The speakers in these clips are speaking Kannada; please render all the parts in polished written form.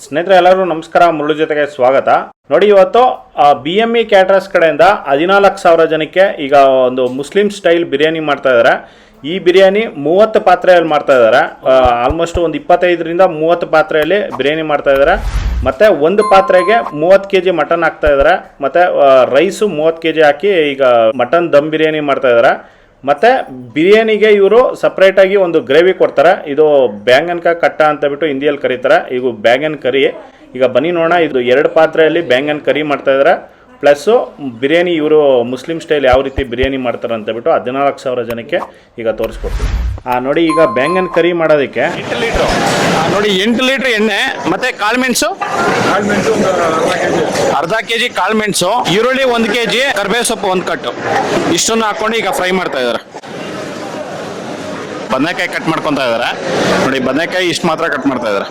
ಸ್ನೇಹಿತರೆ ಎಲ್ಲರೂ ನಮಸ್ಕಾರ. ಮುರುಳು ಜೊತೆಗೆ ಸ್ವಾಗತ. ನೋಡಿ, ಇವತ್ತು BME ಕ್ಯಾಟರರ್ಸ್ ಕಡೆಯಿಂದ 14,000 ಜನಕ್ಕೆ ಈಗ ಒಂದು ಮುಸ್ಲಿಂ ಸ್ಟೈಲ್ ಬಿರಿಯಾನಿ ಮಾಡ್ತಾ ಇದ್ದಾರೆ. ಈ ಬಿರಿಯಾನಿ 30 ಪಾತ್ರೆಯಲ್ಲಿ ಮಾಡ್ತಾ ಇದ್ದಾರೆ. ಆಲ್ಮೋಸ್ಟ್ ಒಂದು 25ರಿಂದ 30 ಪಾತ್ರೆಯಲ್ಲಿ ಬಿರಿಯಾನಿ ಮಾಡ್ತಾ ಇದ್ದಾರೆ. ಮತ್ತು ಒಂದು ಪಾತ್ರೆಗೆ 30 kg ಮಟನ್ ಹಾಕ್ತಾ ಇದ್ದಾರೆ. ಮತ್ತು ರೈಸು 30 kg ಹಾಕಿ ಈಗ ಮಟನ್ ದಮ್ ಬಿರಿಯಾನಿ ಮಾಡ್ತಾ ಇದ್ದಾರೆ. ಮತ್ತು ಬಿರಿಯಾನಿಗೆ ಇವರು ಸಪ್ರೇಟಾಗಿ ಒಂದು ಗ್ರೇವಿ ಕೊಡ್ತಾರೆ. ಇದು ಬ್ಯಾಂಗನ್ ಕಾ ಕಟ್ಟ ಅಂತ ಬಿಟ್ಟು ಹಿಂದಿಯಲ್ಲಿ ಕರೀತಾರೆ. ಈಗ ಬ್ಯಾಂಗನ್ ಕರಿ. ಈಗ ಬನ್ನಿ ನೋಡೋಣ, ಇದು 2 ಪಾತ್ರೆಯಲ್ಲಿ ಬ್ಯಾಂಗನ್ ಕರಿ ಮಾಡ್ತಾ ಇದ್ದಾರೆ. ಪ್ಲಸ್ಸು ಬಿರಿಯಾನಿ ಇವರು ಮುಸ್ಲಿಂ ಸ್ಟೈಲ್ ಯಾವ ರೀತಿ ಬಿರಿಯಾನಿ ಮಾಡ್ತಾರೆ ಅಂತ ಬಿಟ್ಟು 14,000 ಜನಕ್ಕೆ ಈಗ ತೋರಿಸ್ಕೊಡ್ತೀವಿ. ನೋಡಿ, ಈಗ ಬ್ಯಾಂಗನ್ ಕರಿ ಮಾಡೋದಕ್ಕೆ 8 ಲೀಟ್ರು ನೋಡಿ, 8 ಲೀಟ್ರ್ ಎಣ್ಣೆ, ಮತ್ತೆ ಕಾಳುಮೆಣಸು ಅರ್ಧ ಕೆಜಿ ಕಾಳುಮೆಣಸು, ಈರುಳ್ಳಿ 1 kg, ಕರಿಬೇವು ಸೊಪ್ಪು 1 ಕಟ್ಟು, ಇಷ್ಟನ್ನು ಹಾಕೊಂಡು ಈಗ ಫ್ರೈ ಮಾಡ್ತಾ ಇದ್ದಾರೆ. ಬದನೆಕಾಯಿ ಕಟ್ ಮಾಡ್ಕೊತಾ ಇದ್ದಾರೆ. ನೋಡಿ, ಬದನೆಕಾಯಿ ಇಷ್ಟು ಮಾತ್ರ ಕಟ್ ಮಾಡ್ತಾ ಇದ್ದಾರೆ.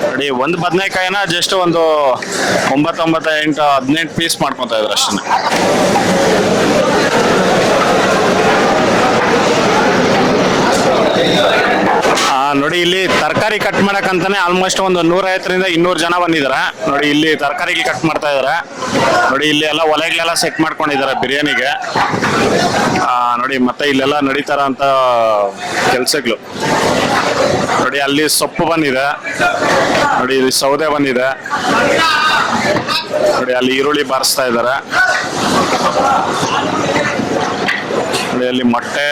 ನೋಡಿ, ಒಂದು ಬದನೆಕಾಯಿನ ಜಸ್ಟ್ ಒಂದು 9, 8, 18 ಪೀಸ್ ಮಾಡ್ಕೊತಾ ಇದ್ದಾರೆ ಅಷ್ಟೇ. ನೋಡಿ, ಇಲ್ಲಿ ತರಕಾರಿ ಕಟ್ ಮಾಡಕ್ಕಂತಾನೆ ಆಲ್ಮೋಸ್ಟ್ ಒಂದು 150ರಿಂದ 200 ಜನ ಬಂದಿದ್ದಾರೆ. ನೋಡಿ, ಇಲ್ಲಿ ತರಕಾರಿಗೆ ಕಟ್ ಮಾಡ್ತಾ ಇದ್ದಾರೆ. ನೋಡಿ, ಇಲ್ಲಿ ಎಲ್ಲ ಒಲೆಗಳೆಲ್ಲ ಸೆಟ್ ಮಾಡ್ಕೊಂಡಿದ್ದಾರೆ ಬಿರಿಯಾನಿಗೆ. ನೋಡಿ, ಮತ್ತೆ ಇಲ್ಲೆಲ್ಲ ನಡೀತಾರ ಅಂತ ಕೆಲ್ಸಗಳು. ನೋಡಿ, ಅಲ್ಲಿ ಸೊಪ್ಪು ಬಂದಿದೆ. ನೋಡಿ, ಇಲ್ಲಿ ಸೌದೆ ಬಂದಿದೆ. ನೋಡಿ, ಅಲ್ಲಿ ಈರುಳ್ಳಿ ಬಾರಿಸ್ತಾ ಇದ್ದಾರೆ. ಅಲ್ಲಿ ಮೊಟ್ಟೆ,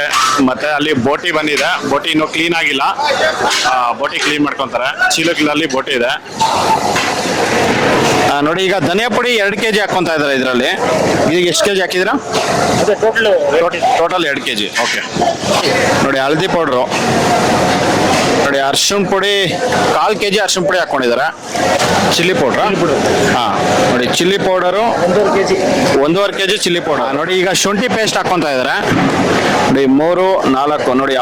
ಮತ್ತೆ ಅಲ್ಲಿ ಬೋಟಿ ಬಂದಿದೆ. ಬೋಟಿ ಇನ್ನೂ ಕ್ಲೀನ್ ಆಗಿಲ್ಲ. ಬೋಟಿ ಕ್ಲೀನ್ ಮಾಡ್ಕೊಂತಾರೆ. ಚೀಲಗಳಲ್ಲಿ ಬೋಟಿ ಇದೆ. ನೋಡಿ, ಈಗ ಧನಿಯಾ ಪುಡಿ 2 kg ಹಾಕೊಂತ ಇದ್ದಾರೆ ಇದರಲ್ಲಿ. ಈಗ ಎಷ್ಟು kg ಹಾಕಿದ್ದೀರಾ? Total 2 kg. ಓಕೆ. ನೋಡಿ, ಹಳದಿ ಪೌಡ್ರು. ನೋಡಿ, ಅರ್ಶಿಣ ಪುಡಿ 1/4 kg ಅರ್ಶಿಣ ಪುಡಿ ಹಾಕೊಂಡಿದ್ದಾರೆ. Chilli powder. ನೋಡಿ, chilli powder 1.5 kg chilli powder. ನೋಡಿ, ಈಗ ಶುಂಠಿ ಪೇಸ್ಟ್ ಹಾಕೊಂತ ಇದ್ದಾರೆ. ನೋಡಿ, 3, 4. ನೋಡಿ,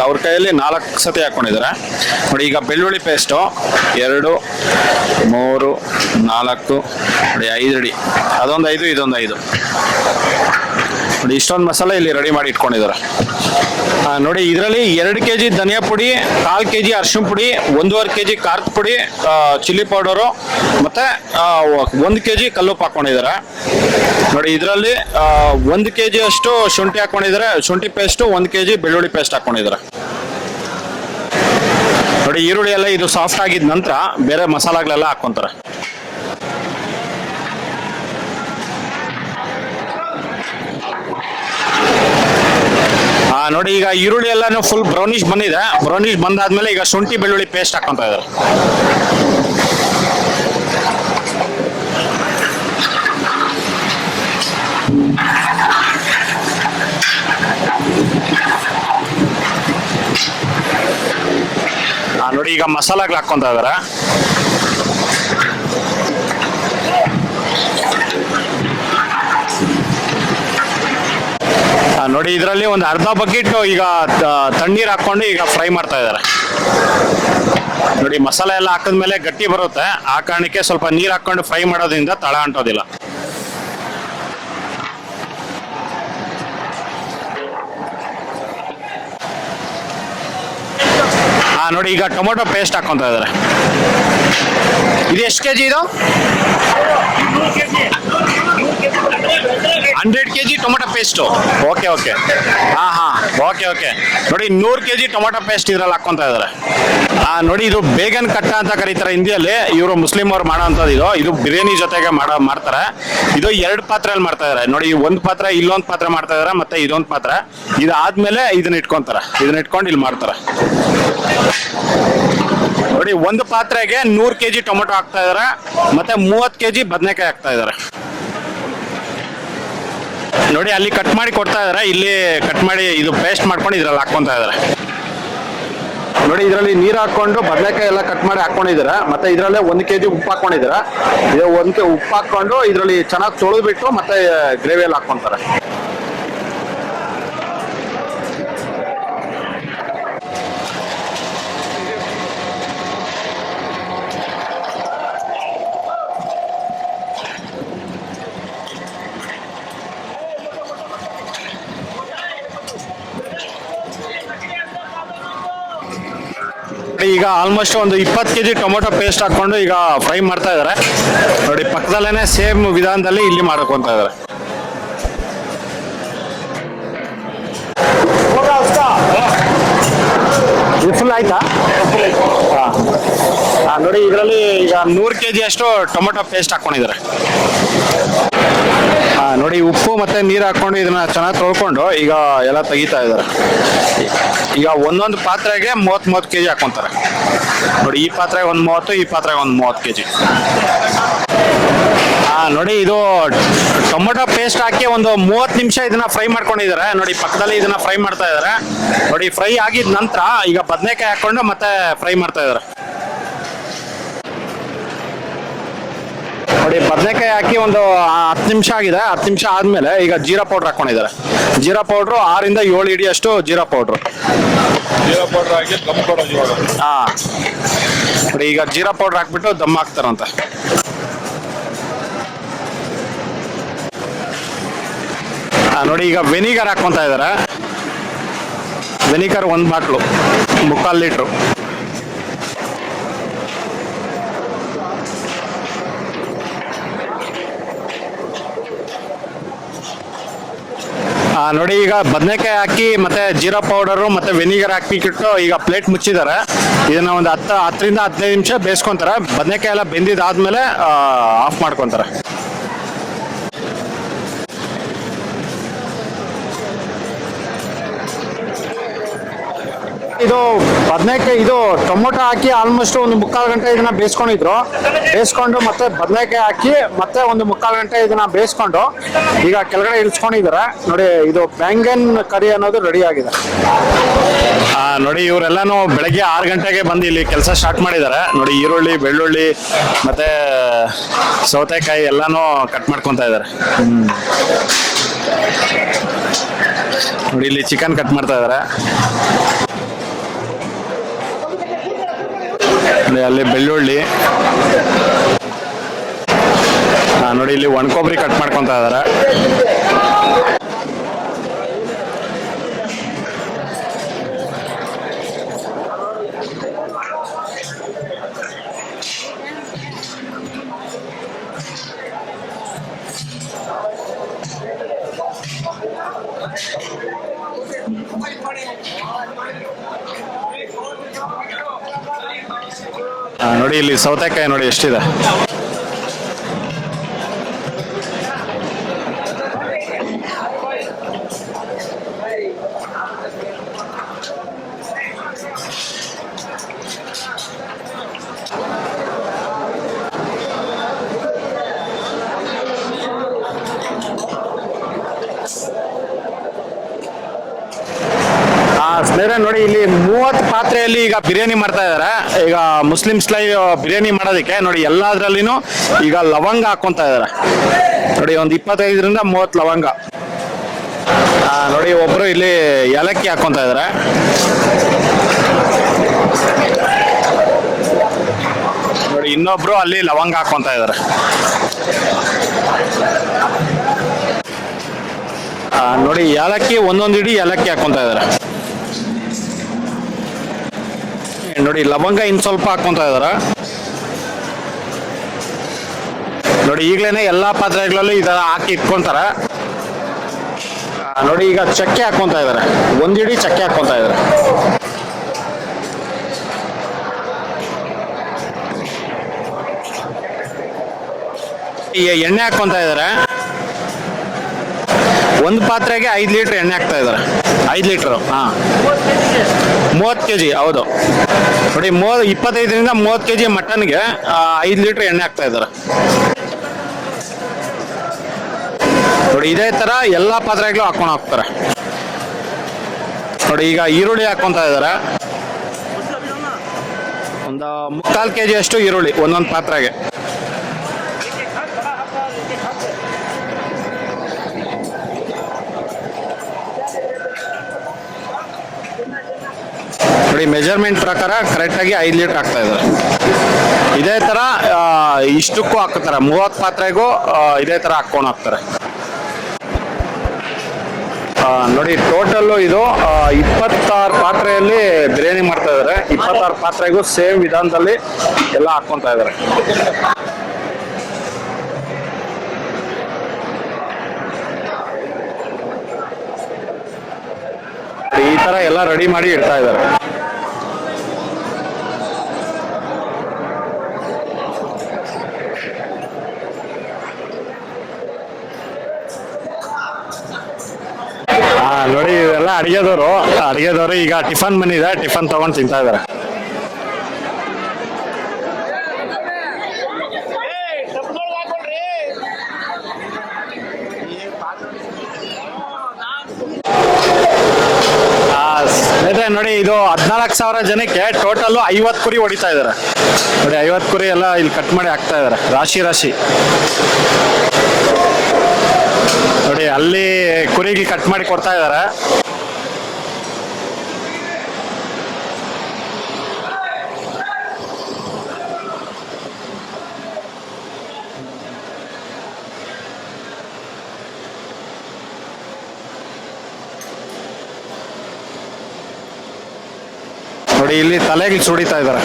ಅವ್ರ ಕೈಯಲ್ಲಿ 4 ಸತಿ ಹಾಕೊಂಡಿದ್ದಾರೆ. ನೋಡಿ, ಈಗ ಬೆಳ್ಳುಳ್ಳಿ ಪೇಸ್ಟು 2, 3, 4. ನೋಡಿ, 5 ರೆಡಿ. ಅದೊಂದು 5, ಇದೊಂದು 5. ನೋಡಿ, ಇಷ್ಟೊಂದು ಮಸಾಲೆ ಇಲ್ಲಿ ರೆಡಿ ಮಾಡಿ ಇಟ್ಕೊಂಡಿದ್ದಾರೆ. ನೋಡಿ, ಇದರಲ್ಲಿ 2 kg ಧನಿಯಾ ಪುಡಿ, 1/4 kg ಅರ್ಶಿಣ ಪುಡಿ, 1.5 kg ಖಾರದ ಪುಡಿ, ಚಿಲ್ಲಿ ಪೌಡರು, ಮತ್ತೆ 1 kg ಕಲ್ಲುಪ್ಪು ಹಾಕೊಂಡಿದ್ದಾರೆ. ನೋಡಿ, ಇದರಲ್ಲಿ 1 kg ಅಷ್ಟು ಶುಂಠಿ ಹಾಕೊಂಡಿದ್ದಾರೆ. ಶುಂಠಿ ಪೇಸ್ಟು 1 kg ಬೆಳ್ಳುಳ್ಳಿ ಪೇಸ್ಟ್ ಹಾಕೊಂಡಿದ್ದಾರೆ. ನೋಡಿ, ಈರುಳ್ಳಿ ಎಲ್ಲ ಇದು ಸಾಫ್ಟ್ ಆಗಿದ ನಂತರ ಬೇರೆ ಮಸಾಲೆಗಳೆಲ್ಲ ಹಾಕೊಂತಾರೆ. ನೋಡಿ, ಈಗ ಈರುಳ್ಳಿ ಎಲ್ಲಾನು ಫುಲ್ ಬ್ರೌನಿಶ್ ಬಂದಿದೆ. ಬ್ರೌನಿಶ್ ಬಂದಾದ್ಮೇಲೆ ಈಗ ಶುಂಠಿ ಬೆಳ್ಳುಳ್ಳಿ ಪೇಸ್ಟ್ ಹಾಕೊಂತ ಇದ್ದಾರೆ. ನೋಡಿ, ಈಗ ಮಸಾಲೆಗಳು ಹಾಕೊಂತ ಇದ್ದಾರೆ. ನೋಡಿ, ಇದರಲ್ಲಿ ಒಂದು ಅರ್ಧ ಬಕೆಟ್ ಈಗ ತಣ್ಣೀರು ಹಾಕೊಂಡು ಈಗ ಫ್ರೈ ಮಾಡ್ತಾ ಇದ್ದಾರೆ. ನೋಡಿ, ಮಸಾಲೆ ಎಲ್ಲ ಹಾಕಿದ್ಮೇಲೆ ಗಟ್ಟಿ ಬರುತ್ತೆ. ಆ ಕಾರಣಕ್ಕೆ ಸ್ವಲ್ಪ ನೀರು ಹಾಕೊಂಡು ಫ್ರೈ ಮಾಡೋದ್ರಿಂದ ತಳ ಅಂಟೋದಿಲ್ಲ. ನೋಡಿ, ಈಗ ಟೊಮೊಟೊ ಪೇಸ್ಟ್ ಹಾಕೊಂತ ಇದ್ದಾರೆ. ಇದು ಎಷ್ಟು kg ಇದು? 100 kg tomato paste. Okay. Okay. ನೋಡಿ, 100 kg ಟೊಮೊಟೊ ಪೇಸ್ಟ್ ಇದ್ರಲ್ಲಿ ಹಾಕೊಂತ ಇದ್ದಾರೆ. ನೋಡಿ, ಇದು ಬೇಗನ್ ಕಟ್ಟ ಅಂತ ಕರೀತಾರೆ ಹಿಂದಿಯಲ್ಲಿ. ಇವರು ಮುಸ್ಲಿಂ ಅವ್ರು ಮಾಡೋ ಅಂಥದ್ದು. ಇದು ಬಿರಿಯಾನಿ ಜೊತೆಗೆ ಮಾಡ್ತಾರೆ. ಇದು 2 ಪಾತ್ರೆಯಲ್ಲಿ ಮಾಡ್ತಾ ಇದ್ದಾರೆ. ನೋಡಿ, ಒಂದು ಪಾತ್ರೆ, ಇಲ್ಲೊಂದು ಪಾತ್ರೆ ಮಾಡ್ತಾ ಇದ್ದಾರೆ, ಮತ್ತೆ ಇದೊಂದು ಪಾತ್ರೆ. ಇದಾದ್ಮೇಲೆ ಇದನ್ನ ಇಟ್ಕೊಂತಾರೆ. ಇದನ್ನ ಇಟ್ಕೊಂಡು ಇಲ್ಲಿ ಮಾಡ್ತಾರೆ. ನೋಡಿ, ಒಂದು ಪಾತ್ರೆಗೆ 100 kg ಟೊಮೊಟೊ ಹಾಕ್ತಾ ಇದ್ದಾರೆ, ಮತ್ತೆ 30 kg ಬದನೆಕಾಯಿ ಹಾಕ್ತಾ ಇದ್ದಾರೆ. ನೋಡಿ, ಅಲ್ಲಿ ಕಟ್ ಮಾಡಿ ಕೊಡ್ತಾ ಇದ್ದಾರೆ. ಇಲ್ಲಿ ಕಟ್ ಮಾಡಿ ಇದು ಪೇಸ್ಟ್ ಮಾಡ್ಕೊಂಡು ಇದ್ರಲ್ಲಿ ಹಾಕೊಂತ ಇದ್ದಾರೆ. ನೋಡಿ, ಇದರಲ್ಲಿ ನೀರು ಹಾಕೊಂಡು ಬದನೆಕಾಯಿ ಎಲ್ಲ ಕಟ್ ಮಾಡಿ ಹಾಕೊಂಡಿದ್ದಾರೆ. ಮತ್ತೆ ಇದರಲ್ಲೇ 1 kg ಉಪ್ಪು ಹಾಕೊಂಡಿದ್ದಾರೆ. ಇದು 1 kg ಉಪ್ಪು ಹಾಕೊಂಡು ಇದರಲ್ಲಿ ಚೆನ್ನಾಗಿ ತೊಳೆದ್ಬಿಟ್ಟು ಮತ್ತೆ ಗ್ರೇವಿಯಲ್ಲಿ ಹಾಕೊಂತಾರೆ. ಈಗ ಆಲ್ಮೋಸ್ಟ್ ಒಂದು 20 kg ಟೊಮೊಟೊ ಪೇಸ್ಟ್ ಹಾಕೊಂಡು ಈಗ ಫ್ರೈ ಮಾಡ್ತಾ ಇದ್ದಾರೆ ನೋಡಿ. ಪಕ್ಕದಲ್ಲೇನೆ ಸೇಮ್ ವಿಧಾನದಲ್ಲಿ ಇಲ್ಲಿ ಮಾಡ್ಕೊಂತ ಇದ್ದಾರೆ. ಇದು ಫುಲ್ ಆಯ್ತಾ? ನೋಡಿ ಇದರಲ್ಲಿ ಈಗ 100 kg ಅಷ್ಟು ಟೊಮೊಟೊ ಪೇಸ್ಟ್ ಹಾಕೊಂಡಿದ್ದಾರೆ. ನೋಡಿ ಉಪ್ಪು ಮತ್ತೆ ನೀರು ಹಾಕೊಂಡು ಇದನ್ನ ಚೆನ್ನಾಗಿ ತೊಳ್ಕೊಂಡು ಈಗ ಎಲ್ಲ ತೆಗಿತಾ ಇದ್ದಾರೆ. ಈಗ ಒಂದೊಂದು ಪಾತ್ರೆಗೆ 30 kg ಹಾಕೊಂತಾರೆ ನೋಡಿ. ಈ ಪಾತ್ರೆಗೆ ಒಂದು 30, ಈ ಪಾತ್ರೆಗೆ ಒಂದು 30 kg. ನೋಡಿ ಇದು ಟೊಮೊಟೊ ಪೇಸ್ಟ್ ಹಾಕಿ ಒಂದು 30 ನಿಮಿಷ ಇದನ್ನ ಫ್ರೈ ಮಾಡ್ಕೊಂಡಿದ್ದಾರೆ ನೋಡಿ. ಪಕ್ಕದಲ್ಲಿ ಇದನ್ನ ಫ್ರೈ ಮಾಡ್ತಾ ಇದ್ದಾರೆ ನೋಡಿ. ಫ್ರೈ ಆಗಿದ ನಂತರ ಈಗ ಬದನೆಕಾಯಿ ಹಾಕೊಂಡು ಮತ್ತೆ ಫ್ರೈ ಮಾಡ್ತಾ ಇದ್ದಾರೆ ನೋಡಿ. ಬದನೆಕಾಯಿ ಹಾಕಿ ಒಂದು 10 ನಿಮಿಷ ಆಗಿದೆ. 10 ನಿಮಿಷ ಆದ್ಮೇಲೆ ಈಗ ಜೀರಾ ಪೌಡರ್ ಹಾಕೊಂಡಿದ್ದಾರೆ. ಜೀರಾ ಪೌಡ್ರು 6 ಇಂದ 7 ಇಡಿ ಅಷ್ಟು ಜೀರಾ ಪೌಡ್ರು ಹಾಕಿ ದಮ್ ಕೊಡೋದು ಇವಾಗ. ನೋಡಿ ಈಗ ಜೀರಾ ಪೌಡರ್ ಹಾಕ್ಬಿಟ್ಟು ದಮ್ ಹಾಕ್ತಾರಂತ. ನೋಡಿ ಈಗ ವೆನಿಗರ್ ಹಾಕೊಂತ ಇದ್ದಾರೆ. Vinegar 1 bottle 3/4 litre. ನೋಡಿ ಈಗ ಬದನೆಕಾಯಿ ಹಾಕಿ ಮತ್ತೆ ಜೀರಾ ಪೌಡರು ಮತ್ತೆ ವೆನಿಗರ್ ಹಾಕಿಬಿಟ್ಟು ಈಗ ಪ್ಲೇಟ್ ಮುಚ್ಚಿದ್ದಾರೆ. ಇದನ್ನ ಒಂದು 10 ರಿಂದ 15 ನಿಮಿಷ ಬೇಯಿಸ್ಕೊಂತಾರೆ. ಬದನೆಕಾಯಿ ಎಲ್ಲ ಬೆಂದಿದ್ದಾದ್ಮೇಲೆ ಆಫ್ ಮಾಡ್ಕೊಂತಾರೆ. ಇದು ಬದನೆಕಾಯಿ ಇದು ಟೊಮೊಟೊ ಹಾಕಿ ಆಲ್ಮೋಸ್ಟ್ ಒಂದು 3/4 ಗಂಟೆ ಇದನ್ನ ಬೇಯಿಸ್ಕೊಂಡು ಮತ್ತೆ ಬದನೆಕಾಯಿ ಹಾಕಿ ಮತ್ತೆ ಒಂದು 3/4 ಗಂಟೆ ಇದನ್ನ ಬೇಯಿಸ್ಕೊಂಡು ಈಗ ಕೆಳಗಡೆ ಇಳಿಸ್ಕೊಂಡಿದ್ದಾರೆ ನೋಡಿ. ಇದು ಬ್ಯಾಂಗನ್ ಕರಿ ಅನ್ನೋದು ರೆಡಿ ಆಗಿದೆ. ನೋಡಿ ಇವರೆಲ್ಲಾನು ಬೆಳಗ್ಗೆ 6 ಗಂಟೆಗೆ ಬಂದು ಇಲ್ಲಿ ಕೆಲಸ ಸ್ಟಾರ್ಟ್ ಮಾಡಿದ್ದಾರೆ ನೋಡಿ. ಈರುಳ್ಳಿ, ಬೆಳ್ಳುಳ್ಳಿ ಮತ್ತೆ ಸೌತೆಕಾಯಿ ಎಲ್ಲಾನು ಕಟ್ ಮಾಡ್ಕೊಂತ ಇದ್ದಾರೆ ನೋಡಿ. ಇಲ್ಲಿ ಚಿಕನ್ ಕಟ್ ಮಾಡ್ತಾ ಇದ್ದಾರೆ. ಅಲ್ಲಿ ಬೆಳ್ಳುಳ್ಳಿ ನೋಡಿ. ಇಲ್ಲಿ ಒಣಕೊಬ್ಬರಿ ಕಟ್ ಮಾಡ್ಕೊಂತ ಇದಾರೆ. ನೋಡಿ ಇಲ್ಲಿ ಸೌತೆಕಾಯಿ ನೋಡಿ ಎಷ್ಟಿದೆ. ಸ್ನೇಹಿತರೆ ನೋಡಿ ಇಲ್ಲಿ 30 ಪಾತ್ರೆಯಲ್ಲಿ ಈಗ ಬಿರಿಯಾನಿ ಮಾಡ್ತಾ ಇದಾರೆ. ಈಗ ಮುಸ್ಲಿಂ ಸ್ಟೈಲ್ ಬಿರಿಯಾನಿ ಮಾಡೋದಕ್ಕೆ ನೋಡಿ ಎಲ್ಲದ್ರಲ್ಲಿನೂ ಈಗ ಲವಂಗ ಹಾಕೊಂತ ಇದಾರೆ ನೋಡಿ. ಒಂದು 25 ರಿಂದ 30 ಲವಂಗ. ನೋಡಿ ಒಬ್ರು ಇಲ್ಲಿ ಏಲಕ್ಕಿ ಹಾಕೊಂತ ಇದಾರೆ. ನೋಡಿ ಇನ್ನೊಬ್ರು ಅಲ್ಲಿ ಲವಂಗ ಹಾಕೊಂತ ಇದಾರೆ. ನೋಡಿ ಏಲಕ್ಕಿ ಒಂದೊಂದು ಇಡಿ ಏಲಕ್ಕಿ ಹಾಕೊಂತ ಇದಾರೆ ನೋಡಿ. ಲವಂಗ ಇನ್ನು ಸ್ವಲ್ಪ ಹಾಕೊಂತ ಇದಾರೆ ನೋಡಿ. ಈಗಲೇ ಎಲ್ಲಾ ಪಾತ್ರೆಗಳಲ್ಲೂ ಇದರ ಹಾಕಿ ಇಟ್ಕೊಂತಾರೆ ನೋಡಿ. ಈಗ ಚಕ್ಕೆ ಹಾಕೊಂತ ಇದಾರೆ. ಒಂದಿಡಿ ಚಕ್ಕೆ ಹಾಕೊಂತ ಇದಾರೆ. ಈ ಎಣ್ಣೆ ಹಾಕೊಂತ ಇದಾರೆ. ಒಂದು ಪಾತ್ರೆಗೆ 5 ಲೀಟರ್ ಎಣ್ಣೆ ಹಾಕ್ತಾ ಇದಾರೆ. 5 ಲೀಟರ್ 30 kg. ಹೌದು ನೋಡಿ 25 ರಿಂದ 30 kg ಮಟನ್ಗೆ 5 ಲೀಟರ್ ಎಣ್ಣೆ ಹಾಕ್ತಾ ಇದಾರೆ ನೋಡಿ. ಇದೇ ತರ ಎಲ್ಲಾ ಪಾತ್ರೆಗಳು ಹಾಕೊಂಡು ಹೋಗ್ತಾರೆ ನೋಡಿ. ಈಗ ಈರುಳ್ಳಿ ಹಾಕೊಂತ ಇದಾರೆ. ಒಂದು 3/4 kg ಅಷ್ಟು ಈರುಳ್ಳಿ ಒಂದೊಂದು ಪಾತ್ರೆಗೆ. ನೋಡಿ ಮೆಜರ್ಮೆಂಟ್ ಪ್ರಕಾರ ಕರೆಕ್ಟ್ ಆಗಿ 5 ಲೀಟರ್ ಹಾಕ್ತಾ ಇದ್ದಾರೆ. ಇದೇ ತರ ಇಷ್ಟಕ್ಕೂ ಹಾಕ್ತಾರೆ. 30 ಪಾತ್ರೆಗೂ ಇದೇ ತರ ಹಾಕೊಂಡು ಹಾಕ್ತಾರೆ ನೋಡಿ ಟೋಟಲ್ಲು ಇದು 26 ಪಾತ್ರೆಯಲ್ಲಿ ಬಿರಿಯಾನಿ ಮಾಡ್ತಾ ಇದ್ದಾರೆ. 26 ಪಾತ್ರೆಗೂ ಸೇಮ್ ವಿಧಾನದಲ್ಲಿ ಎಲ್ಲ ಹಾಕ್ಕೊಂತ ಇದ್ದಾರೆ. ಈ ತರ ಎಲ್ಲ ರೆಡಿ ಮಾಡಿ ಇಡ್ತಾ ಇದ್ದಾರೆ. ನೋಡಿ ಇವೆಲ್ಲ ಅಡಿಗೆದವರು ಈಗ ಟಿಫನ್ ಬಂದಿದೆ, ಟಿಫನ್ ತಗೊಂಡು ತಿಂತಾ ಇದಾರೆ. ಸ್ನೇಹಿತರೆ ನೋಡಿ, ಇದು 14,000 ಜನಕ್ಕೆ ಟೋಟಲ್ 50 ಕುರಿ ಹೊಡಿತಾ ಇದಾರೆ. ನೋಡಿ 50 ಕುರಿ ಎಲ್ಲ ಇಲ್ಲಿ ಕಟ್ ಮಾಡಿ ಹಾಕ್ತಾ ಇದಾರೆ, ರಾಶಿ. ನೋಡಿ ಅಲ್ಲಿ ಕುರಿಗೆ ಕಟ್ ಮಾಡಿ ಕೊಡ್ತಾ ಇದಾರೆ. ನೋಡಿ ಇಲ್ಲಿ ತಲೆಗೆ ಸುಡಿತಾ ಇದ್ದಾರೆ.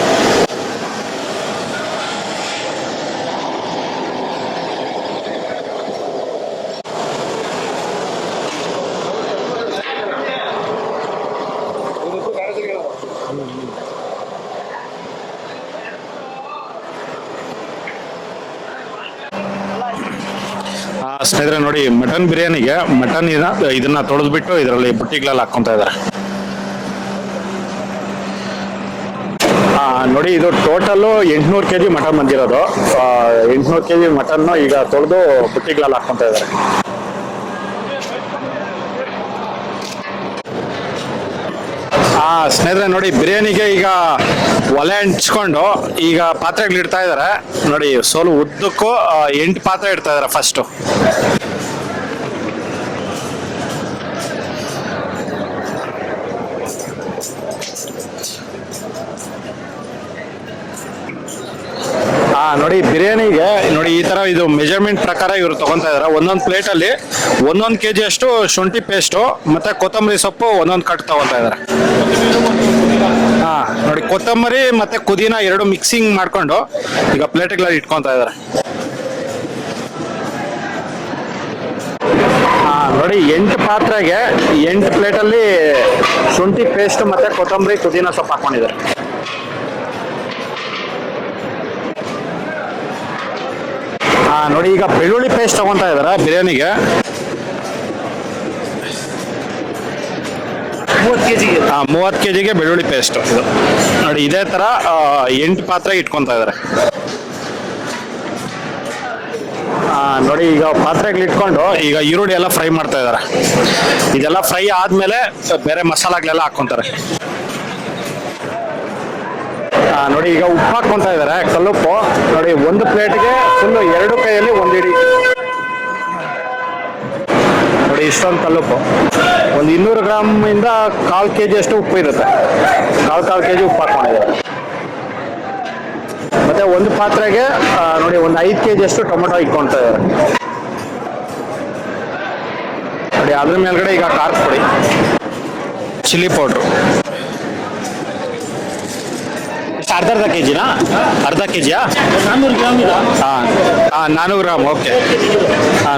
ಸ್ನೇಹಿತರೆ ನೋಡಿ, ಮಟನ್ ಬಿರಿಯಾನಿಗೆ ಮಟನ್ ಇದನ್ನ ತೊಳೆದ್ಬಿಟ್ಟು ಇದರಲ್ಲಿ ಬುಟ್ಟಿಗಳಲ್ಲಿ ಹಾಕೊಂತ ಇದ್ದಾರೆ. ನೋಡಿ ಇದು ಟೋಟಲ್ಲು 800 kg ಮಟನ್ ಬಂದಿರೋದು. 800 kg ಮಟನ್ ಈಗ ತೊಳೆದು ಬುಟ್ಟಿಗಳಲ್ಲಿ ಹಾಕೊಂತ ಇದ್ದಾರೆ. ಸ್ನೇಹಿತರೆ ನೋಡಿ, ಬಿರಿಯಾನಿಗೆ ಈಗ ಒಲೆ ಹಂಚ್ಕೊಂಡು ಈಗ ಪಾತ್ರೆಗಳು ಇಡ್ತಾ ಇದ್ದಾರೆ. ನೋಡಿ ಸೋಲು ಉದ್ದಕ್ಕೂ 8 ಪಾತ್ರೆ ಇಡ್ತಾ ಇದ್ದಾರೆ ಫಸ್ಟು. ನೋಡಿ ಬಿರಿಯಾನಿಗೆ ನೋಡಿ ಈ ತರ ಇದು ಮೆಜರ್ಮೆಂಟ್ ಪ್ರಕಾರ ಇವರು ತಗೊಂತಾ ಇದಾರೆ. ಒಂದೊಂದು ಪ್ಲೇಟ್ ಅಲ್ಲಿ 1 kg ಅಷ್ಟು ಶುಂಠಿ ಪೇಸ್ಟು ಮತ್ತೆ ಕೊತ್ತಂಬರಿ ಸೊಪ್ಪು ಒಂದೊಂದು ಕಟ್ ತಗೊಂತಾ ಇದಾರೆ. ನೋಡಿ ಕೊತ್ತಂಬರಿ ಮತ್ತೆ ಪುದೀನ 2 ಮಿಕ್ಸಿಂಗ್ ಮಾಡ್ಕೊಂಡು ಈಗ ಪ್ಲೇಟ್ಗಳಲ್ಲಿ ಇಟ್ಕೊಂತ ಇದಾರೆ. ನೋಡಿ 8 ಪಾತ್ರೆಗೆ 8 ಪ್ಲೇಟಲ್ಲಿ ಶುಂಠಿ ಪೇಸ್ಟ್ ಮತ್ತೆ ಕೊತ್ತಂಬರಿ ಪುದೀನ ಸೊಪ್ಪು ಹಾಕೊಂಡಿದ್ದಾರೆ. ನೋಡಿ ಈಗ ಬೆಳ್ಳುಳ್ಳಿ ಪೇಸ್ಟ್ ತಗೊಂತಾ ಇದಾರೆ ಬಿರಿಯಾನಿಗೆ. 30 kg ಬೆಳ್ಳುಳ್ಳಿ ಪೇಸ್ಟ್. ನೋಡಿ ಇದೇ ತರ 8 ಪಾತ್ರೆ ಇಟ್ಕೊಂತ ಇದಾರೆ. ನೋಡಿ ಈಗ ಪಾತ್ರೆಗಳು ಇಟ್ಕೊಂಡು ಈಗ ಈರುಳ್ಳಿ ಎಲ್ಲ ಫ್ರೈ ಮಾಡ್ತಾ ಇದಾರೆ. ಇದೆಲ್ಲ ಫ್ರೈ ಆದ್ಮೇಲೆ ಬೇರೆ ಮಸಾಲಾಗಳೆಲ್ಲ ಹಾಕೊಂತಾರೆ. ನೋಡಿ ಈಗ ಉಪ್ಪು ಹಾಕೊಂತ ಇದಾರೆ, ಕಲ್ಲುಪ್ಪು. ನೋಡಿ 1 ಪ್ಲೇಟ್ಗೆ ಫುಲ್ 2 ಕೈಯಲ್ಲಿ 1 ಹಿಡಿ. ನೋಡಿ ಇಷ್ಟೊಂದು ಕಲ್ಲುಪ್ಪು. ಒಂದು 200 ಗ್ರಾಮ್ ಇಂದ 1/4 kg ಅಷ್ಟು ಉಪ್ಪು ಇರುತ್ತೆ. 1/4 kg ಉಪ್ಪು ಹಾಕೊಂಡಿದ್ದಾರೆ. ಮತ್ತೆ 1 ಪಾತ್ರೆಗೆ ನೋಡಿ ಒಂದು 5 kg ಅಷ್ಟು ಟೊಮೆಟೊ ಇಟ್ಕೊಂತ ಇದ್ದಾರೆ. ನೋಡಿ ಅದ್ರ ಮೇಲ್ಗಡೆ ಈಗ ಖಾರದ ಪುಡಿ, ಚಿಲ್ಲಿ ಪೌಡ್ರು. ಅರ್ಧ ಕೆಜಿನಾ? ಅರ್ಧ ಕೆಜಿಯಾ? 400 ಗ್ರಾಮ್. 400 ಗ್ರಾಮ್. ಓಕೆ.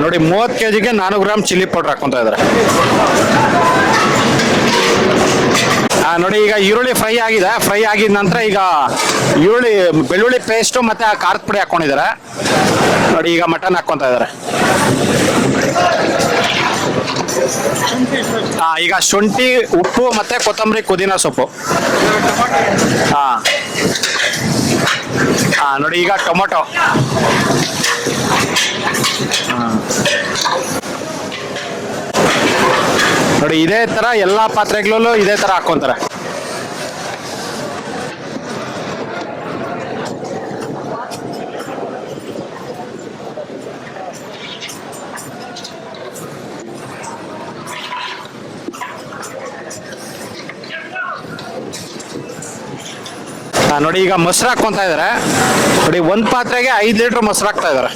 ನೋಡಿ 30 kgಗೆ 400 ಗ್ರಾಮ್ ಚಿಲ್ಲಿ ಪೌಡರ್ ಹಾಕೊಂತ ಇದ್ದಾರೆ. ನೋಡಿ ಈಗ ಈರುಳ್ಳಿ ಫ್ರೈ ಆಗಿದೆ. ಫ್ರೈ ಆಗಿದ ನಂತರ ಈಗ ಬೆಳ್ಳುಳ್ಳಿ ಪೇಸ್ಟು ಮತ್ತೆ ಖಾರದ ಪುಡಿ ಹಾಕೊಂಡಿದ್ದಾರೆ. ನೋಡಿ ಈಗ ಮಟನ್ ಹಾಕೊಂತ ಇದ್ದಾರೆ. ಈಗ ಶುಂಠಿ, ಉಪ್ಪು ಮತ್ತೆ ಕೊತ್ತಂಬರಿ ಪುದೀನ ಸೊಪ್ಪು. ನೋಡಿ ಈಗ ಟೊಮೊಟೊ. ನೋಡಿ ಇದೇ ತರ ಎಲ್ಲಾ ಪಾತ್ರೆಗಳಲ್ಲೂ ಇದೇ ತರ ಹಾಕೊಂತಾರೆ. ನೋಡಿ ಈಗ ಮೊಸರು ಹಾಕೊಂತ ಇದಾರೆ. ನೋಡಿ 1 ಪಾತ್ರೆಗೆ 5 ಲೀಟರ್ ಮೊಸರು ಹಾಕ್ತಾ ಇದಾರೆ.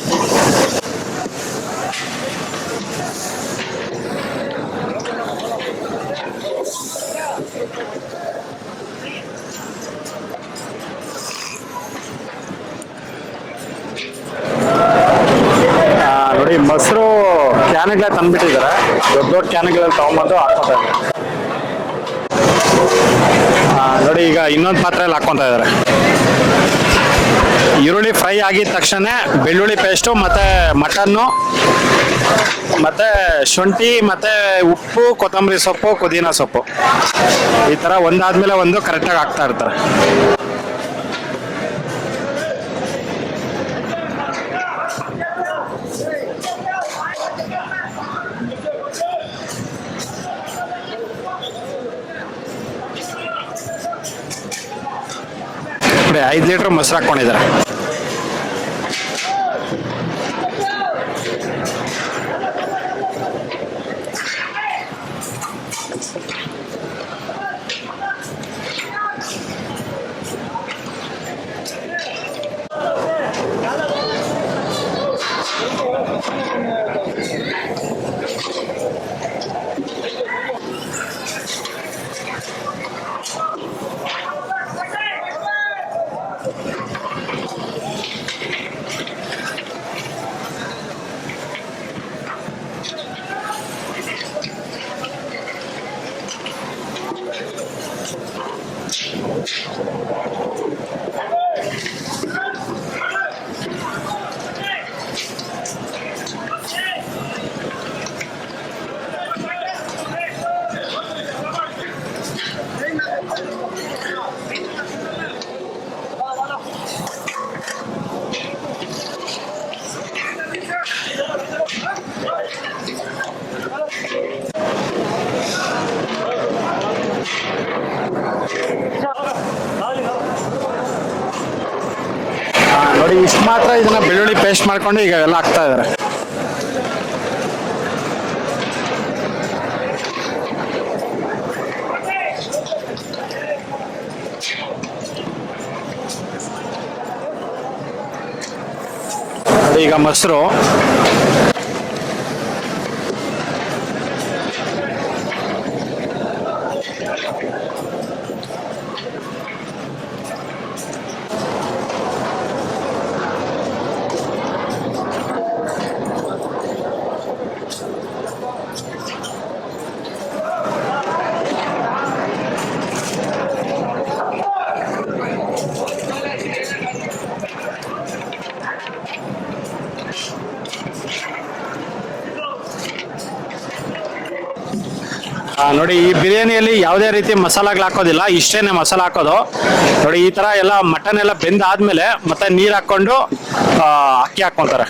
ಕ್ಯಾನ್ಗಳೇ ತಂದ್ಬಿಟ್ಟಿದ್ದಾರೆ, ದೊಡ್ಡ ದೊಡ್ಡ ಕ್ಯಾನ್ಗಳಲ್ಲಿ ತಗೊಂಬಂದು ಹಾಕ್ಕೊತಾ ಇದ್ದಾರೆ. ನೋಡಿ ಈಗ ಇನ್ನೊಂದು ಪಾತ್ರೆಯಲ್ಲಿ ಹಾಕ್ಕೊತಾ ಇದ್ದಾರೆ. ಈರುಳ್ಳಿ ಫ್ರೈ ಆಗಿದ ತಕ್ಷಣ ಬೆಳ್ಳುಳ್ಳಿ ಪೇಸ್ಟು ಮತ್ತು ಮಟನ್ನು ಮತ್ತು ಶುಂಠಿ ಮತ್ತು ಉಪ್ಪು, ಕೊತ್ತಂಬರಿ ಸೊಪ್ಪು, ಪುದೀನ ಸೊಪ್ಪು ಈ ಥರ ಒಂದಾದ್ಮೇಲೆ ಒಂದು ಕರೆಕ್ಟಾಗಿ ಹಾಕ್ತಾ ಇರ್ತಾರೆ. ನೋಡಿ 5 ಲೀಟ್ರ್ ಮೊಸರು ಹಾಕ್ಕೊಂಡಿದ್ದಾರೆ. ನೋಡಿ ಇಷ್ಟು ಮಾತ್ರ ಇದನ್ನ ಬೆಳ್ಳುಳ್ಳಿ ಪೇಸ್ಟ್ ಮಾಡ್ಕೊಂಡು ಈಗ ಎಲ್ಲ ಹಾಕ್ತಾ ಇದ್ದಾರೆ. ಈಗ ಮೊಸರು ನೋಡಿ ಈ ಬಿರಿಯಾನಿಯಲ್ಲಿ ಯಾವುದೇ ರೀತಿ ಮಸಾಲಾಗಳು ಹಾಕೋದಿಲ್ಲ, ಇಷ್ಟೇನೆ ಮಸಾಲ ಹಾಕೋದು. ನೋಡಿ ಈ ತರ ಎಲ್ಲ ಮಟನ್ ಎಲ್ಲ ಬೆಂದಾದ್ಮೇಲೆ ಮತ್ತೆ ನೀರು ಹಾಕೊಂಡು ಅಕ್ಕಿ ಹಾಕೊಂತಾರೆ.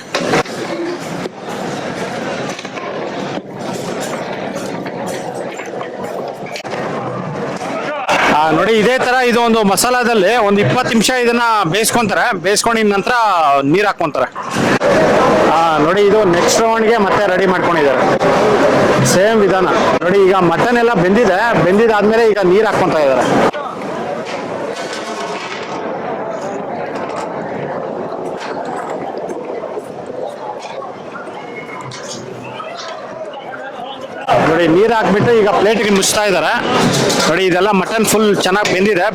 ನೋಡಿ ಇದೇ ತರ ಇದು ಒಂದು ಮಸಾಲಾದಲ್ಲಿ ಒಂದು 20 ನಿಮಿಷ ಇದನ್ನ ಬೇಯಿಸ್ಕೊಂತಾರೆ. ಬೇಯಿಸ್ಕೊಂಡಿದ ನಂತರ ನೀರು ಹಾಕೊಂತಾರೆ. ನೋಡಿ ಇದು ನೆಕ್ಸ್ಟ್ ರೌಂಡ್ಗೆ ಮತ್ತೆ ರೆಡಿ ಮಾಡ್ಕೊಂಡಿದ್ದಾರೆ. ಸೇಮ್ ವಿಧಾನ. ನೋಡಿ ಈಗ ಮಟನ್ ಎಲ್ಲ ಬೆಂದಿದಾದ್ಮೇಲೆ ಈಗ ನೀರು ಹಾಕೊಂತ ಇದ್ದಾರೆ. ನೋಡಿ ನೀರು ಹಾಕ್ಬಿಟ್ಟು ಈಗ ಪ್ಲೇಟ್ಗೆ ಮುಚ್ತಾ ಇದ್ದಾರೆ. ನೋಡಿ ಇದೆಲ್ಲ ಮಟನ್ ಫುಲ್ ಚೆನ್ನಾಗಿ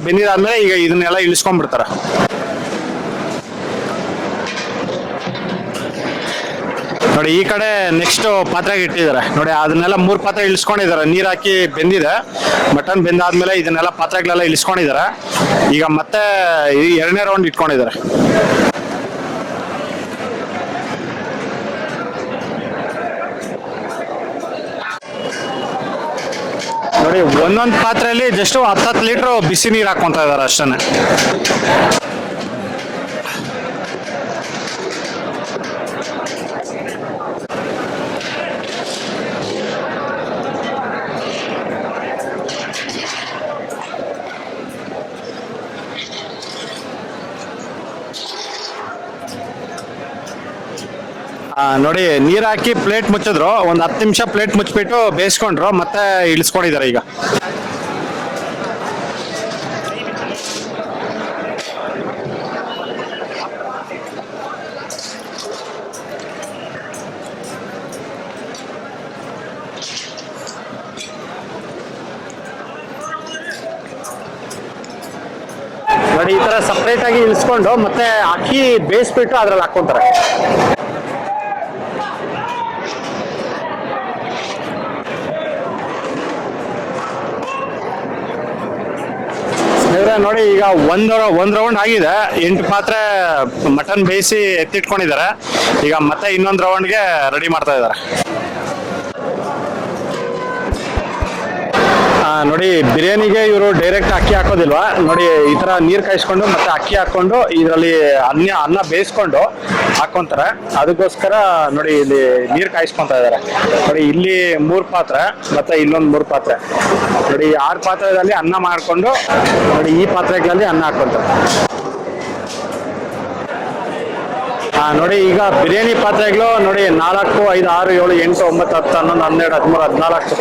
ಬೆಂದಿದಾದ್ಮೇಲೆ ಈಗ ಇದನ್ನೆಲ್ಲ ಇಳಿಸ್ಕೊಂಡ್ಬಿಡ್ತಾರೆ. ನೋಡಿ ಈ ಕಡೆ ನೆಕ್ಸ್ಟ್ ಪಾತ್ರೆಗೆ ಇಟ್ಟಿದ್ದಾರೆ. ನೋಡಿ ಅದನ್ನೆಲ್ಲ 3 ಪಾತ್ರೆ ಇಳಿಸ್ಕೊಂಡಿದ್ದಾರೆ. ನೀರು ಹಾಕಿ ಬೆಂದಿದೆ, ಮಟನ್ ಬೆಂದಾದ್ಮೇಲೆ ಇದನ್ನೆಲ್ಲ ಪಾತ್ರೆಗಳೆಲ್ಲ ಇಳಿಸ್ಕೊಂಡಿದ್ದಾರೆ. ಈಗ ಮತ್ತೆ 2ನೇ ರೌಂಡ್ ಇಟ್ಕೊಂಡಿದ್ದಾರೆ. ನೋಡಿ ಒಂದೊಂದು ಪಾತ್ರೆಯಲ್ಲಿ ಜಸ್ಟ್ 10 ಲೀಟರ್ ಬಿಸಿ ನೀರು ಹಾಕೊಂತ ಇದ್ದಾರೆ ಅಷ್ಟೇ. ನೋಡಿ ನೀರು ಹಾಕಿ ಪ್ಲೇಟ್ ಮುಚ್ಚಿದ್ರು. ಒಂದು 10 ನಿಮಿಷ ಪ್ಲೇಟ್ ಮುಚ್ಚಿಬಿಟ್ಟು ಬೇಯಿಸ್ಕೊಂಡ್ರು, ಮತ್ತೆ ಇಳಿಸ್ಕೊಂಡಿದ್ದಾರೆ ಈಗ. ನೋಡಿ ಈ ತರ ಸಪ್ರೇಟ್ ಆಗಿ ಇಳಿಸ್ಕೊಂಡು ಮತ್ತೆ ಅಕ್ಕಿ ಬೇಯಿಸ್ಬಿಟ್ಟು ಅದ್ರಲ್ಲಿ ಹಾಕೊಂತಾರೆ. ಇವ್ರೆ ನೋಡಿ ಈಗ ಒಂದ್ ರೌಂಡ್ ಆಗಿದೆ, 8 ಪಾತ್ರೆ ಮಟನ್ ಬೇಯಿಸಿ ಎತ್ತಿಟ್ಕೊಂಡಿದ್ದಾರೆ. ಈಗ ಮತ್ತೆ ಇನ್ನೊಂದು ರೌಂಡ್ಗೆ ರೆಡಿ ಮಾಡ್ತಾ ಇದ್ದಾರೆ. ನೋಡಿ ಬಿರಿಯಾನಿಗೆ ಇವರು ಡೈರೆಕ್ಟ್ ಅಕ್ಕಿ ಹಾಕೋದಿಲ್ವಾ, ನೋಡಿ ಈ ತರ ನೀರ್ ಕಾಯಿಸ್ಕೊಂಡು ಮತ್ತೆ ಅಕ್ಕಿ ಹಾಕೊಂಡು ಇದರಲ್ಲಿ ಅನ್ನ ಬೇಯಿಸ್ಕೊಂಡು ಹಾಕೊಂತಾರೆ. ಅದಕ್ಕೋಸ್ಕರ ನೋಡಿ ಇಲ್ಲಿ ನೀರ್ ಕಾಯಿಸ್ಕೊಂತ ಇದಾರೆ. ನೋಡಿ ಇಲ್ಲಿ 3 ಪಾತ್ರೆ ಮತ್ತೆ ಇಲ್ಲೊಂದು 3 ಪಾತ್ರೆ, ನೋಡಿ 6 ಪಾತ್ರೆದಲ್ಲಿ ಅನ್ನ ಮಾಡ್ಕೊಂಡು ನೋಡಿ ಈ ಪಾತ್ರೆಗಳಲ್ಲಿ ಅನ್ನ ಹಾಕೊಂತಾರೆ. ನೋಡಿ ಈಗ ಬಿರಿಯಾನಿ ಪಾತ್ರೆಗಳು ನೋಡಿ 4, 5, 6, 7, 8, 9, 10, 11, 12, 13, 14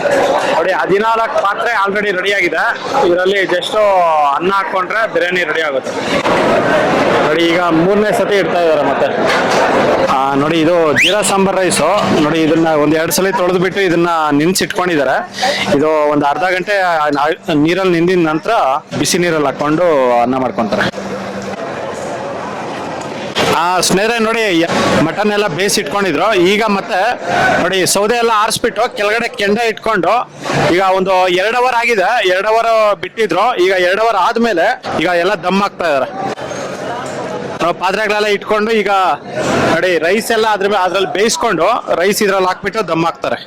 ನೋಡಿ 14 ಪಾತ್ರೆ ಆಲ್ರೆಡಿ ರೆಡಿ ಆಗಿದೆ. ಇದರಲ್ಲಿ ಜಸ್ಟ್ ಅನ್ನ ಹಾಕೊಂಡ್ರೆ ಬಿರಿಯಾನಿ ರೆಡಿ ಆಗುತ್ತೆ. ನೋಡಿ ಈಗ 3ನೇ ಸತಿ ಇಡ್ತಾ ಇದಾರೆ ಮತ್ತೆ. ನೋಡಿ ಇದು ಜೀರಾ ಸಾಂಬಾರ್ ರೈಸು. ನೋಡಿ ಇದನ್ನ 1-2 ಸಲ ತೊಳೆದ್ಬಿಟ್ಟು ಇದನ್ನ ನೆನ್ಸಿಟ್ಕೊಂಡಿದ್ದಾರೆ. ಇದು ಒಂದು ಅರ್ಧ ಗಂಟೆ ನೀರಲ್ಲಿ ನಿಂದಿದ ನಂತರ ಬಿಸಿ ನೀರಲ್ಲಿ ಹಾಕೊಂಡು ಅನ್ನ ಮಾಡ್ಕೊಂತಾರೆ. ಸ್ನೇಹಿತರೆ ನೋಡಿ ಮಟನ್ ಎಲ್ಲ ಬೇಯಿಸಿ ಇಟ್ಕೊಂಡಿದ್ರು. ಈಗ ಮತ್ತೆ ನೋಡಿ ಸೌದೆ ಎಲ್ಲ ಆರಿಸ್ಬಿಟ್ಟು ಕೆಳಗಡೆ ಕೆಂಡ ಇಟ್ಕೊಂಡು ಈಗ ಒಂದು 2 ಅವರ್ ಆಗಿದೆ, 2 ಅವರ್ ಬಿಟ್ಟಿದ್ರು. ಈಗ 2 ಅವರ್ ಆದ್ಮೇಲೆ ಈಗ ಎಲ್ಲ ದಮ್ ಹಾಕ್ತಾ ಇದಾರೆ. ಪಾತ್ರೆಗಳೆಲ್ಲ ಇಟ್ಕೊಂಡು ಈಗ ನೋಡಿ ರೈಸ್ ಎಲ್ಲ ಅದ್ರಲ್ಲಿ ಬೇಯಿಸ್ಕೊಂಡು ರೈಸ್ ಇದ್ರಲ್ಲಿ ಹಾಕ್ಬಿಟ್ಟು ದಮ್ ಹಾಕ್ತಾರೆ.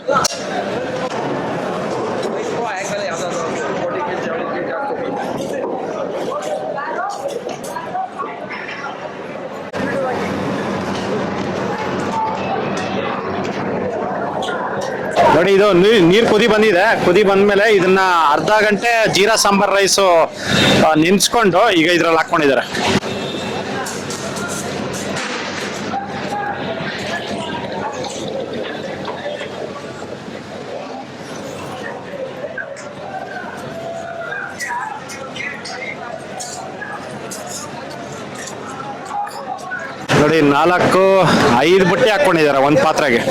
ನೋಡಿ ಇದು ನೀರ್ ಕುದಿ ಬಂದಿದೆ. ಕುದಿ ಬಂದ್ಮೇಲೆ ಇದನ್ನ ಅರ್ಧ ಗಂಟೆ ಜೀರಾ ಸಾಂಬಾರ್ ರೈಸು ನೆನ್ಸ್ಕೊಂಡು ಈಗ ಇದ್ರಲ್ಲಿ ಹಾಕೊಂಡಿದ್ದಾರೆ. ನೋಡಿ 4, 5 ಬಟ್ಟೆ ಹಾಕೊಂಡಿದ್ದಾರೆ ಒಂದ್ ಪಾತ್ರೆಗೆ.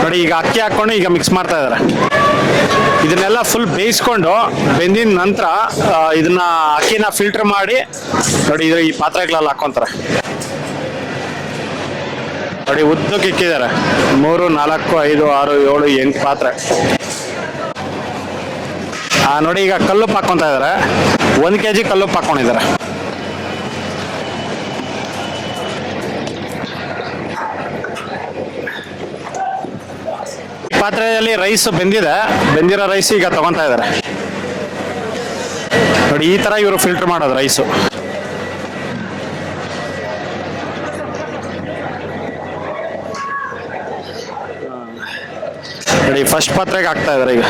ನೋಡಿ ಈಗ ಅಕ್ಕಿ ಹಾಕೊಂಡು ಈಗ ಮಿಕ್ಸ್ ಮಾಡ್ತಾ ಇದಾರೆ. ಇದನ್ನೆಲ್ಲ ಫುಲ್ ಬೇಯಿಸ್ಕೊಂಡು ಬೆಂದಿದ ನಂತರ ಇದನ್ನ ಅಕ್ಕಿನ ಫಿಲ್ಟರ್ ಮಾಡಿ ನೋಡಿ ಈ ಪಾತ್ರೆಗಳಲ್ಲಿ ಹಾಕೊಂತಾರೆ. ನೋಡಿ ಉದ್ದಕ್ಕೆ ಇಕ್ಕಿದ್ದಾರೆ 3, 4, 5, 6, 7, 8 ಪಾತ್ರೆ. ನೋಡಿ ಈಗ ಕಲ್ಲುಪ್ಪು ಹಾಕೊಂತ ಇದಾರೆ. 1 kg ಕಲ್ಲುಪ್ಪು ಹಾಕೊಂಡಿದ್ದಾರೆ. ಪಾತ್ರೆಯಲ್ಲಿ ರೈಸ್ ಬೆಂದಿರೋ ರೈಸ್ ಈಗ ತಗೊಂತಾ ಇದ್ದಾರೆ. ನೋಡಿ ಈ ತರ ಇವರು ಫಿಲ್ಟರ್ ಮಾಡೋದು ರೈಸು. ನೋಡಿ ಫಸ್ಟ್ ಪಾತ್ರೆಗೆ ಹಾಕ್ತಾ ಇದಾರೆ ಈಗ.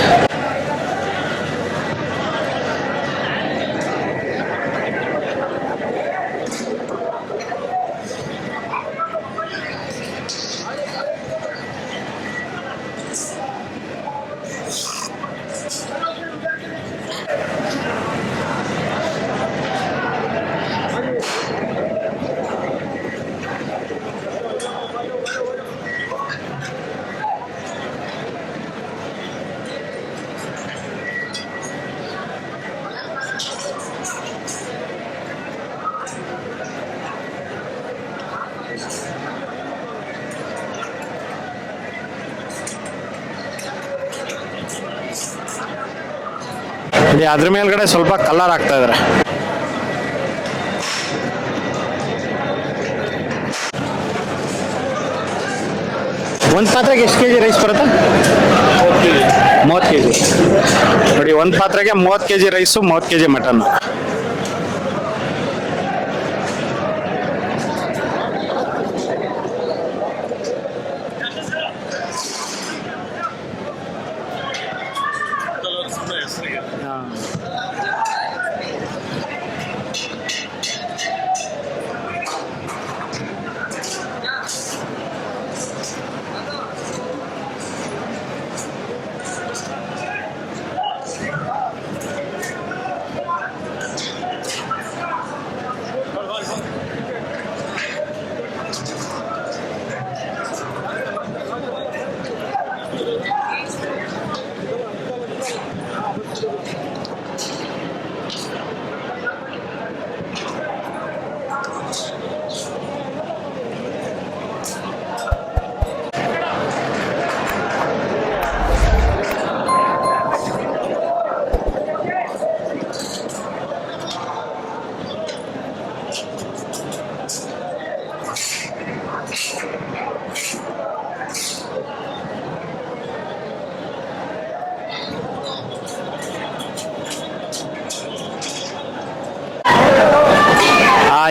ಅದ್ರ ಮೇಲ್ಗಡೆ ಸ್ವಲ್ಪ ಕಲರ್ ಹಾಕ್ತಾ ಇದಾರೆ. ಒಂದು ಪಾತ್ರೆಗೆ ಎಷ್ಟು kg ರೈಸ್ ಬರುತ್ತೆ? 30 kg. ನೋಡಿ ಒಂದು ಪಾತ್ರೆಗೆ 30 kg ರೈಸು, 30 kg ಮಟನ್.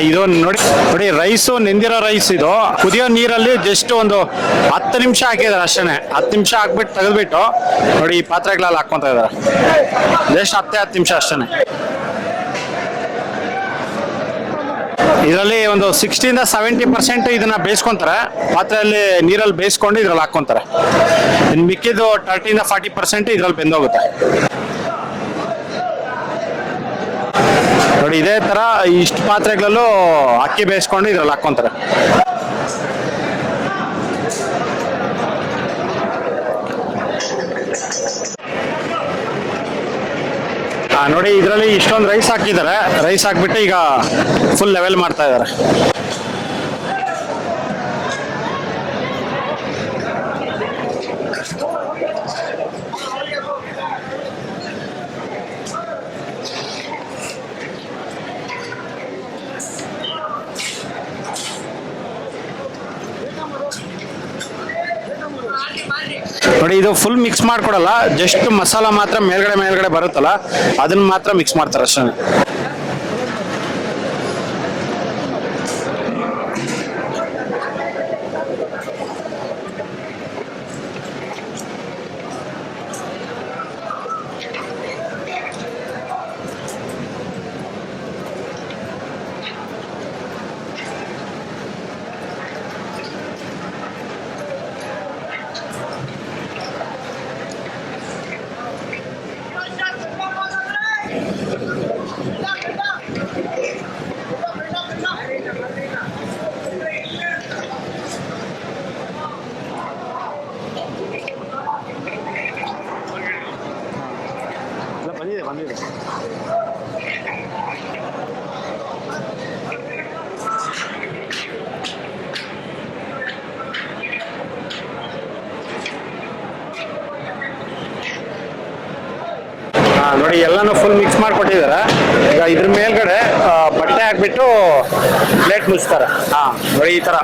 ಇದು ನೋಡಿ ನೋಡಿ ರೈಸು ನೆಂದಿರೋ ರೈಸ್ ಇದು ಕುದಿಯೋ ನೀರಲ್ಲಿ ಜಸ್ಟ್ ಒಂದು 10 ನಿಮಿಷ ಹಾಕಿದಾರೆ ಅಷ್ಟೇ. 10 ನಿಮಿಷ ಹಾಕ್ಬಿಟ್ಟು ತೆಗೆದ್ಬಿಟ್ಟು ನೋಡಿ ಈ ಪಾತ್ರೆಗಳಲ್ಲಿ ಹಾಕೊಂತ ಇದಾರೆ. ಜಸ್ಟ್ 10 ನಿಮಿಷ ಅಷ್ಟೇ. ಇದರಲ್ಲಿ ಒಂದು 60-70% ಇದನ್ನ ಬೇಯಿಸ್ಕೊಂತಾರೆ, ಪಾತ್ರೆಯಲ್ಲಿ ನೀರಲ್ಲಿ ಬೇಯಿಸ್ಕೊಂಡು ಇದ್ರಲ್ಲಿ ಹಾಕೊಂತಾರೆ. ಇನ್ನು ಮಿಕ್ಕಿದ್ದು 30-40% ಇದ್ರಲ್ಲಿ ಬೆಂದೋಗುತ್ತೆ. ನೋಡಿ ಇದೇ ತರ ಇಷ್ಟು ಪಾತ್ರೆಗಳಲ್ಲೂ ಅಕ್ಕಿ ಬೇಯಿಸ್ಕೊಂಡು ಇದ್ರಲ್ಲಿ ಹಾಕೊಂತಾರೆ. ನೋಡಿ ಇದರಲ್ಲಿ ಇಷ್ಟೊಂದು ರೈಸ್ ಹಾಕಿದ್ದಾರೆ. ರೈಸ್ ಹಾಕ್ಬಿಟ್ಟು ಈಗ ಫುಲ್ ಲೆವೆಲ್ ಮಾಡ್ತಾ ಇದ್ದಾರೆ. ನೋಡಿ ಇದು ಫುಲ್ ಮಿಕ್ಸ್ ಮಾಡ್ಕೊಡಲ್ಲ, ಜಸ್ಟ್ ಮಸಾಲ ಮಾತ್ರ ಮೇಲ್ಗಡೆ ಬರುತ್ತಲ್ಲ ಅದನ್ನ ಮಾತ್ರ ಮಿಕ್ಸ್ ಮಾಡ್ತಾರೆ ಅಷ್ಟೇ. ಬಂದಿದೆ. ನೋಡಿ ಎಲ್ಲಾನು ಫುಲ್ ಮಿಕ್ಸ್ ಮಾಡಿಕೊಟ್ಟಿದ್ದಾರೆ. ಈಗ ಇದ್ರ ಮೇಲ್ಗಡೆ ಬಟ್ಟೆ ಹಾಕ್ಬಿಟ್ಟು ಪ್ಲೇಟ್ ಮುಚ್ತಾರೆ. ನೋಡಿ ಈ ತರ.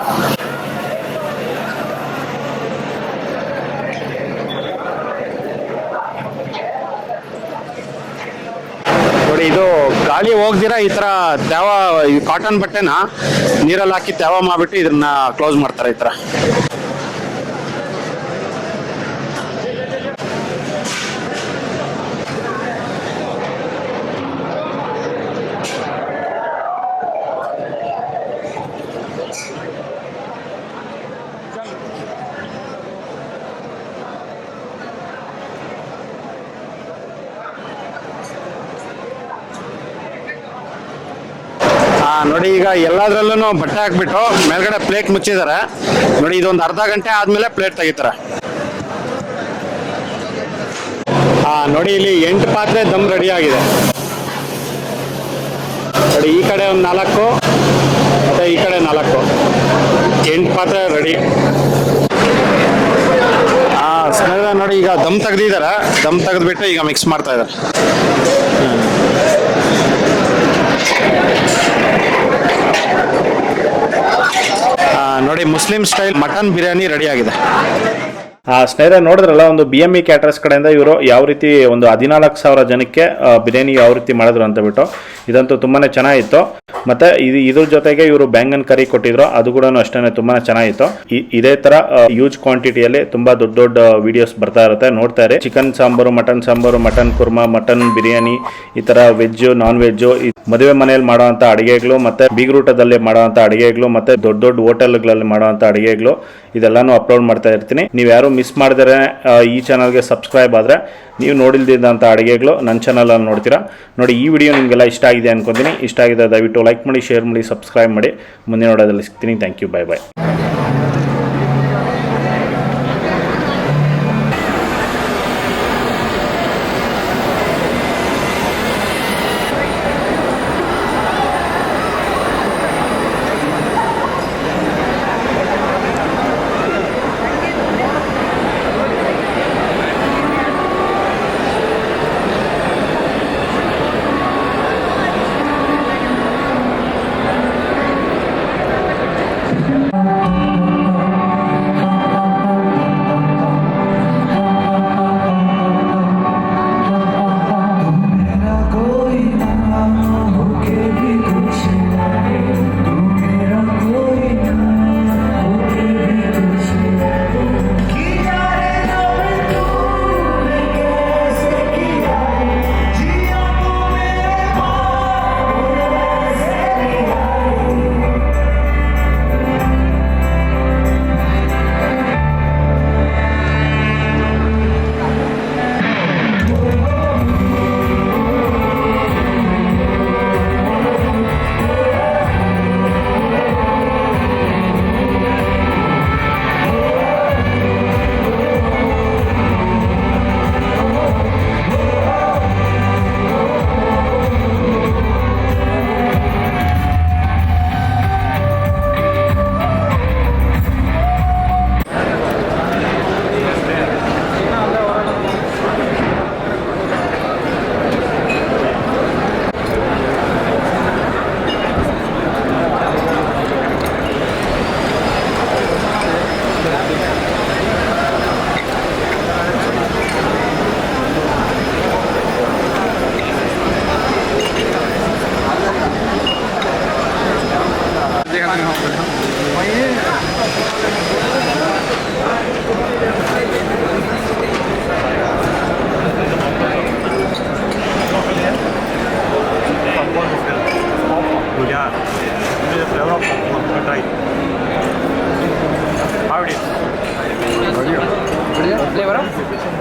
ನೋಡಿ ಇದು ಗಾಳಿ ಹೋಗ್ದಿರ ಈ ತರ ತ್ಯಾವ ಕಾಟನ್ ಬಟ್ಟೆನ ನೀರಲ್ಲಿ ಹಾಕಿ ತ್ಯಾವ ಮಾಡ್ಬಿಟ್ಟು ಇದನ್ನ ಕ್ಲೋಸ್ ಮಾಡ್ತಾರೆ ಈ ತರ. ನೋಡಿ ಈಗ ಎಲ್ಲದ್ರಲ್ಲೂ ಬಟ್ಟೆ ಹಾಕ್ಬಿಟ್ಟು ಮೇಲ್ಗಡೆ ಪ್ಲೇಟ್ ಮುಚ್ಚಿದ್ದಾರೆ. ನೋಡಿ ಇದೊಂದು ಅರ್ಧ ಗಂಟೆ ಆದ್ಮೇಲೆ ಪ್ಲೇಟ್ ತೆಗಿತಾರೆ. ನೋಡಿ ಇಲ್ಲಿ 8 ಪಾತ್ರೆ ದಮ್ ರೆಡಿ ಆಗಿದೆ. ನೋಡಿ ಈ ಕಡೆ ಒಂದು 4 ಮತ್ತೆ ಈ ಕಡೆ 4, 8 ಪಾತ್ರೆ ರೆಡಿ. ನೋಡಿ ಈಗ ದಮ್ ತೆಗ್ದಿದ್ದಾರೆ. ದಮ್ ತೆಗೆದ್ಬಿಟ್ಟು ಈಗ ಮಿಕ್ಸ್ ಮಾಡ್ತಾ ಇದ್ದಾರೆ. ನೋಡಿ Muslim style mutton biryani ready ಆಗಿದೆ. ಸ್ನೇಹಿತರೆ ನೋಡಿದ್ರಲ್ಲ, ಒಂದು BME ಕ್ಯಾಟರರ್ಸ್ ಕಡೆಯಿಂದ ಇವರು ಯಾವ ರೀತಿ ಒಂದು 14,000 ಜನಕ್ಕೆ ಬಿರಿಯಾನಿ ಯಾವ ರೀತಿ ಮಾಡಿದ್ರು ಅಂತ ಬಿಟ್ಟು. ಇದಂತೂ ತುಂಬಾನೇ ಚೆನ್ನಾಗಿತ್ತು. ಮತ್ತೆ ಇದ್ರ ಜೊತೆಗೆ ಇವರು ಬ್ಯಾಂಗನ್ ಕರಿ ಕೊಟ್ಟಿದ್ರು, ಅದು ಕೂಡ ಅಷ್ಟೇ ತುಂಬಾನೇ ಚೆನ್ನಾಗಿತ್ತು. ಇದೇ ತರ ಹ್ಯೂಜ್ ಕ್ವಾಂಟಿಟಿಯಲ್ಲಿ ತುಂಬಾ ದೊಡ್ಡ ವಿಡಿಯೋಸ್ ಬರ್ತಾ ಇರುತ್ತೆ, ನೋಡ್ತಾ ಇರಿ. Chicken sambar, mutton korma, mutton biryani, ಈ ತರ ವೆಜ್, ನಾನ್ ವೆಜ್, ಮದುವೆ ಮನೆಯಲ್ಲಿ ಮಾಡುವಂತ ಅಡಿಗೆಗಳು, ಮತ್ತೆ ಬೀಗ್ರೂಟದಲ್ಲಿ ಮಾಡುವಂತ ಅಡಿಗೆಗಳು, ಮತ್ತೆ ದೊಡ್ಡ ಹೋಟೆಲ್ಗಳಲ್ಲಿ ಮಾಡುವಂತ ಅಡಿಗೆಗಳು, ಇದೆಲ್ಲಾನು ಅಪ್ಲೋಡ್ ಮಾಡ್ತಾ ಇರ್ತೀನಿ. ನೀವು ಯಾರು ಮಿಸ್ ಮಾಡಿದ್ರೆ ಈ ಚಾನಲ್ಗೆ ಸಬ್ಸ್ಕ್ರೈಬ್ ಆದರೆ ನೀವು ನೋಡಿಲ್ದಿದ್ದಂಥ ಅಡುಗೆಗಳು ನನ್ನ ಚಾನಲಲ್ಲಿ ನೋಡ್ತೀರಾ. ನೋಡಿ ಈ ವಿಡಿಯೋ ನಿಮಗೆಲ್ಲ ಇಷ್ಟ ಆಗಿದೆ ಅನ್ಕೊಂತೀನಿ. ಇಷ್ಟ ಆಗಿದೆ ದಯವಿಟ್ಟು ಲೈಕ್ ಮಾಡಿ, ಶೇರ್ ಮಾಡಿ, ಸಬ್ಸ್ಕ್ರೈಬ್ ಮಾಡಿ. ಮುಂದಿನ ವಿಡಿಯೋದಲ್ಲಿ ಸಿಗ್ತೀನಿ. Thank you. ಬಾಯ್.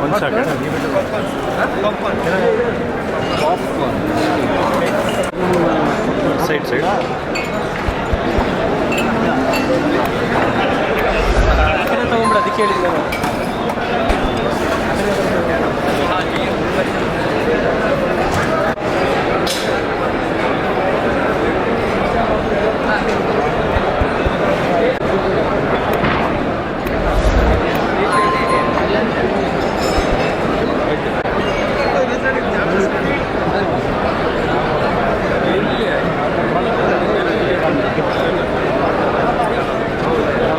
ಒಂದು ಸೆಕೆಂಡ್. ಸೈಡ್ ಸೈಡ್ ತಗೊಂಡ್ಬಿಡ ಅದಕ್ಕೆ ಹೇಳಿದ್ದೆ ನಾನು.